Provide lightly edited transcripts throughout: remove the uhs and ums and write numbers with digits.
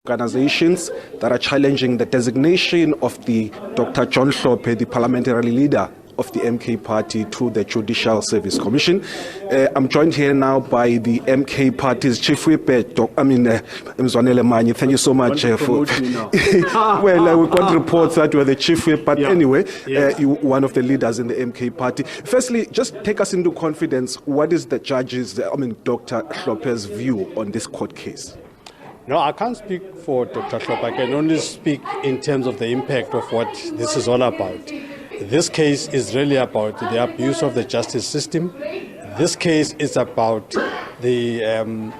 Organizations that are challenging the designation of the Dr. John Hlophe, the parliamentary leader of the MK Party, to the Judicial Service Commission. I'm joined here now by the MK Party's Chief Whip, Mzwanele Manyi. Thank you so much for. Well, we got reports that you are the Chief Whip, but anyway, you're one of the leaders in the MK Party. Firstly, just take us into confidence. What is the judge's, Dr. Hlophe's view on this court case? No, I can't speak for Dr. Hlophe. I can only speak in terms of the impact of what this is all about. This case is really about the abuse of the justice system. This case is about the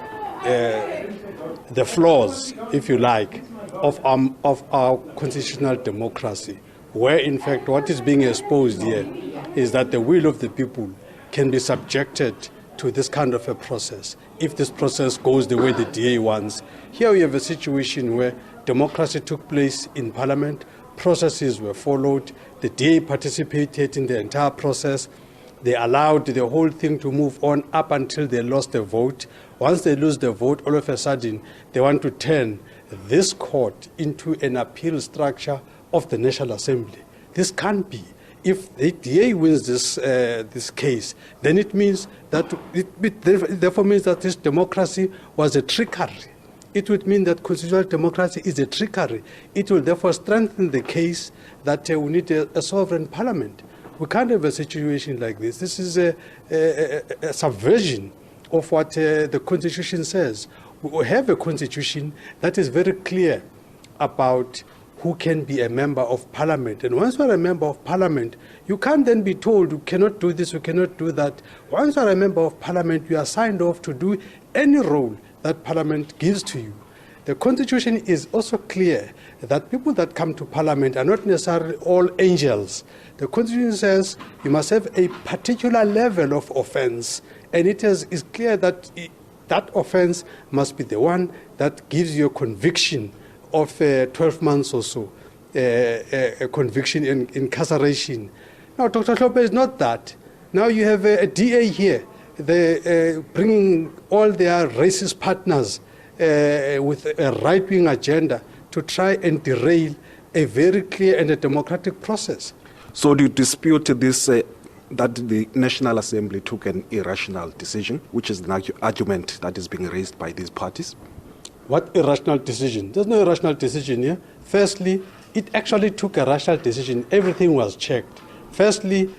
flaws, if you like, of our constitutional democracy, where in fact what is being exposed here is that the will of the people can be subjected to this kind of a process if this process goes the way the DA wants. Here we have a situation where democracy took place in Parliament, processes were followed, the DA participated in the entire process, they allowed the whole thing to move on up until they lost the vote. Once they lose the vote, all of a sudden they want to turn this court into an appeal structure of the National Assembly. This can't be. If the DA wins this case, then it means that it therefore means that this democracy was a trickery. It would mean that constitutional democracy is a trickery. It will therefore strengthen the case that we need a sovereign parliament. We can't have a situation like this. This is a subversion of what the Constitution says. We have a Constitution that is very clear about who can be a member of Parliament. And once you're a member of Parliament, you can't then be told you cannot do this, you cannot do that. Once you're a member of Parliament, you are signed off to do any role that Parliament gives to you. The Constitution is also clear that people that come to Parliament are not necessarily all angels. The Constitution says you must have a particular level of offense, and it is clear that that offense must be the one that gives you a conviction of 12 months or so, a conviction in incarceration. Now, Dr. Hlophe is not that. Now you have a DA here. They're bringing all their racist partners with a right-wing agenda to try and derail a very clear and a democratic process. So do you dispute this, that the National Assembly took an irrational decision, which is an argument that is being raised by these parties? What irrational decision? There's no irrational decision here. Firstly, it actually took a rational decision. Everything was checked. Firstly,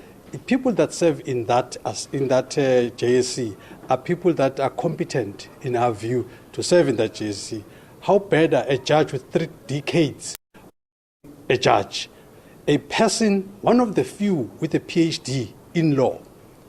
people that serve in that JSC are people that are competent, in our view, to serve in that JSC. How better a judge with 3 decades, a judge, a person, one of the few with a PhD in law.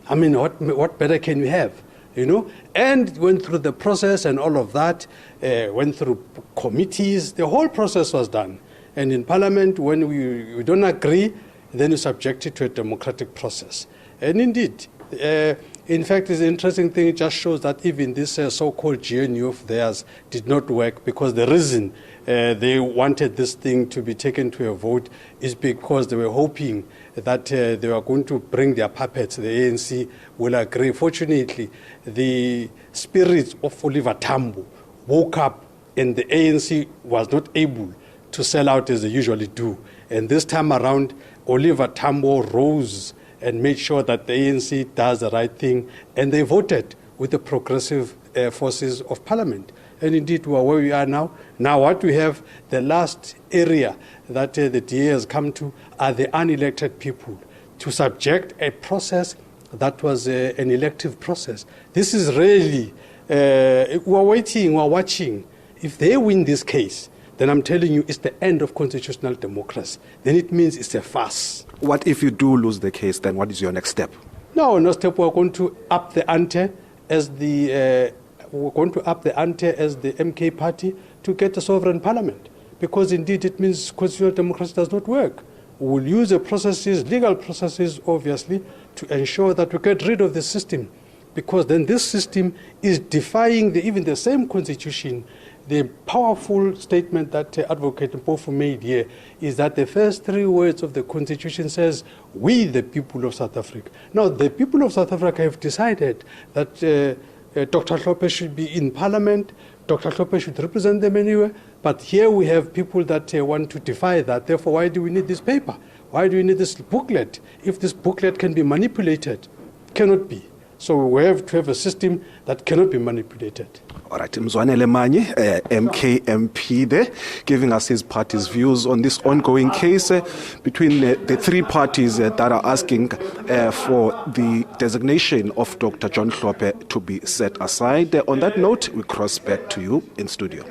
I mean, what better can you have? You know, and went through the process and all of that, went through committees, the whole process was done. And in Parliament, when we don't agree, then you subject it to a democratic process. And indeed, in fact, it's an interesting thing, it just shows that even this so-called GNU of theirs did not work, because the reason they wanted this thing to be taken to a vote is because they were hoping that they were going to bring their puppets, the ANC will agree. Fortunately, the spirits of Oliver Tambo woke up, and the ANC was not able to sell out as they usually do. And this time around, Oliver Tambo rose and made sure that the ANC does the right thing, and they voted with the progressive forces of Parliament. And indeed, we are where we are now. Now what we have, the last area that the DA has come to are the unelected people, to subject a process that was an elective process. This is really, we're waiting, we're watching. If they win this case, then I'm telling you it's the end of constitutional democracy. Then it means it's a farce. What if you do lose the case, then what is your next step? No step. We're going to up the ante as the MK Party to get a sovereign parliament, because indeed it means constitutional democracy does not work. We will use the processes, legal processes, obviously, to ensure that we get rid of the system, because then this system is defying even the same constitution. The powerful statement that Advocate Hlophe made here is that the first 3 words of the Constitution says, "We, the people of South Africa." Now, the people of South Africa have decided that Dr. Hlophe should be in Parliament, Dr. Hlophe should represent them anywhere. But here we have people that want to defy that. Therefore, why do we need this paper? Why do we need this booklet? If this booklet can be manipulated, cannot be. So we have to have a system that cannot be manipulated. All right, Mzwanele Manyi, MK MP there, giving us his party's views on this ongoing case between the three parties that are asking for the designation of Dr. John Hlophe to be set aside. On that note, we cross back to you in studio.